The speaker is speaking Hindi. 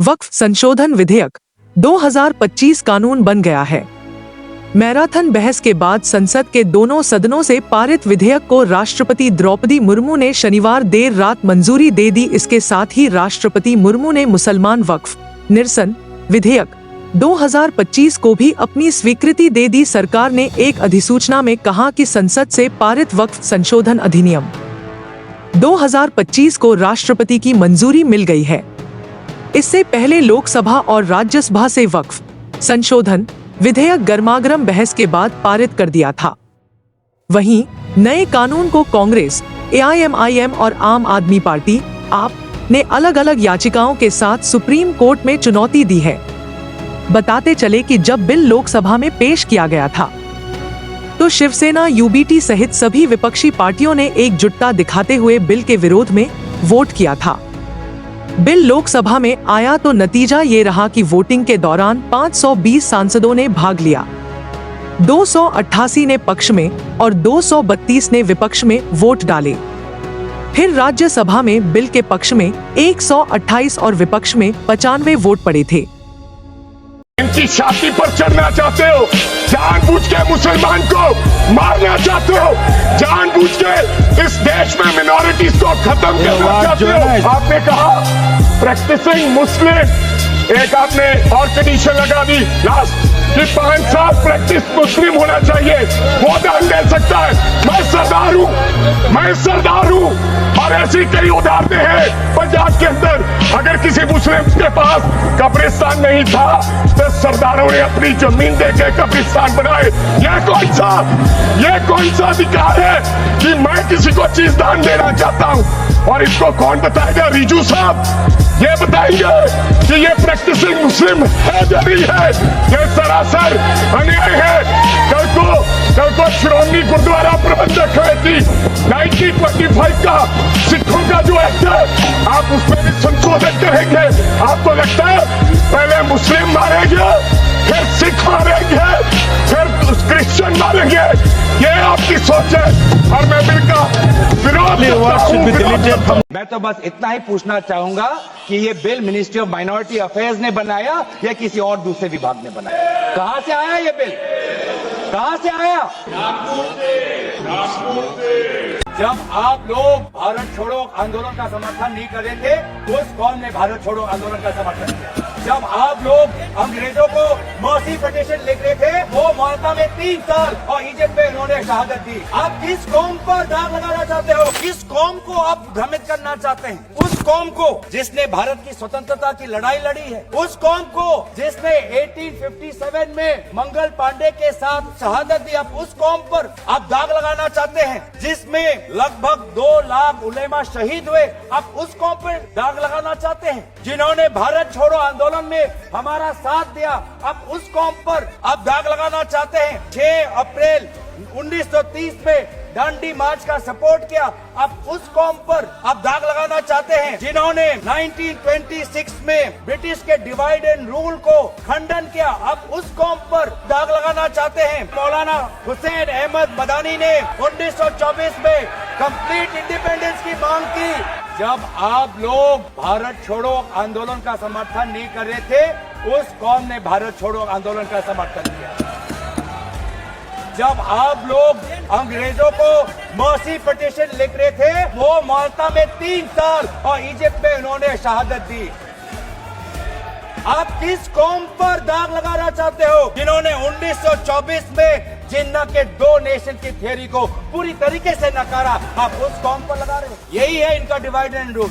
वक्फ संशोधन विधेयक 2025 कानून बन गया है। मैराथन बहस के बाद संसद के दोनों सदनों से पारित विधेयक को राष्ट्रपति द्रौपदी मुर्मू ने शनिवार देर रात मंजूरी दे दी। इसके साथ ही राष्ट्रपति मुर्मू ने मुसलमान वक्फ निरसन विधेयक 2025 को भी अपनी स्वीकृति दे दी। सरकार ने एक अधिसूचना में कहा कि संसद से पारित वक्फ संशोधन अधिनियम 2025 को राष्ट्रपति की मंजूरी मिल गई है। इससे पहले लोकसभा और राज्यसभा से वक्फ संशोधन विधेयक गर्मागरम बहस के बाद पारित कर दिया था। वहीं नए कानून को कांग्रेस, AIMIM और आम आदमी पार्टी आप ने अलग अलग याचिकाओं के साथ सुप्रीम कोर्ट में चुनौती दी है। बताते चले कि जब बिल लोकसभा में पेश किया गया था तो शिवसेना, UBT सहित सभी विपक्षी पार्टियों ने एकजुटता दिखाते हुए बिल के विरोध में वोट किया था। बिल लोकसभा में आया तो नतीजा ये रहा कि वोटिंग के दौरान 520 सांसदों ने भाग लिया, 288 ने पक्ष में और 232 ने विपक्ष में वोट डाले। फिर राज्यसभा में बिल के पक्ष में 128 और विपक्ष में 95 वोट पड़े थे। इनकी छाती पर चढ़ना चाहते हो, जानबूझ के मुसलमान को मारना चाहते हो, जानबूझ के इस देश में मिनॉरिटीज को खत्म करना चाहते हो। आपने कहा प्रैक्टिसिंग मुस्लिम, एक आपने और कंडीशन लगा दी लास्ट कि 5 साल प्रैक्टिस मुस्लिम होना चाहिए, वो दान दे सकता है। मैं सरदार हूँ और ऐसी कई उदाहरणें हैं पंजाब के अंदर। अगर किसी मुस्लिम के पास कब्रिस्तान नहीं था तो सरदारों ने अपनी जमीन देके कब्रिस्तान बनाए। ये कौन सा अधिकार है कि मैं किसी को चीज दान देना चाहता हूँ? और इसको कौन बताएगा? रिजू साहब ये बताएंगे कि ये प्रैक्टिसिंग मुस्लिम है या नहीं है। ये सरासर अन्याय है। कल को श्रोमणी गुरुद्वारा प्रबंधक कमेटी 1925 का सिखों का जो एक्ट है आप उसमें भी संशोधन करेंगे। आपको लगता है पहले मुस्लिम मारेंगे, फिर सिख मारेंगे, फिर क्रिश्चियन मारेंगे? ये आपकी सोच है और मैं बिल का विरोध करता हूं। मैं तो बस इतना ही पूछना चाहूंगा कि ये bill ministry of minority affairs ने बनाया या किसी और दूसरे विभाग ने बनाया? कहां से आया ये बिल? कहां से आया? जब आप लोग भारत छोड़ो आंदोलन का समर्थन नहीं कर रहे थे, उस कौम ने भारत छोड़ो आंदोलन का समर्थन किया। जब आप लोग अंग्रेजों को मर्सी पिटीशन लिख रहे थे, वो माल्टा में 3 साल और इजिप्ट में उन्होंने शहादत दी। आप किस कौम पर दाग लगाना चाहते हो? किस कौम को आप भ्रमित करना चाहते हैं? उस कौम को जिसने भारत की स्वतंत्रता की लड़ाई लड़ी है, उस कौम को जिसने 1857 में मंगल पांडे के साथ शहादत दी। आप उस कौम पर आप दाग लगाना चाहते हैं जिसमें लगभग 2 लाख उलेमा शहीद हुए। आप उस कौम पर दाग लगाना चाहते हैं जिन्होंने भारत छोड़ो आंदोलन में हमारा साथ दिया। आप उस कौम पर आप दाग लगाना चाहते हैं। 6 अप्रैल 1930 में डांडी मार्च का सपोर्ट किया। आप उस कौम पर आप दाग लगाना चाहते हैं जिन्होंने 1926 में ब्रिटिश के डिवाइड एंड रूल को खंडन किया। आप उस कौम पर दाग लगाना चाहते हैं। मौलाना हुसैन अहमद मदानी ने 1924 में कंप्लीट इंडिपेंडेंस की मांग की। जब आप लोग भारत छोड़ो आंदोलन का समर्थन नहीं कर रहे थे, उस कौम ने भारत छोड़ो आंदोलन का समर्थन किया। जब आप लोग अंग्रेजों को मर्सी पिटीशन लिख रहे थे, वो माल्टा में 3 साल और इजिप्ट में उन्होंने शहादत दी। आप किस कौम पर दाग लगाना चाहते हो जिन्होंने 1924 में जिन्ना के 2 नेशन की थियरी को पूरी तरीके से नकारा? आप उस कौम पर लगा रहे हो। यही है इनका डिवाइड एंड रूल।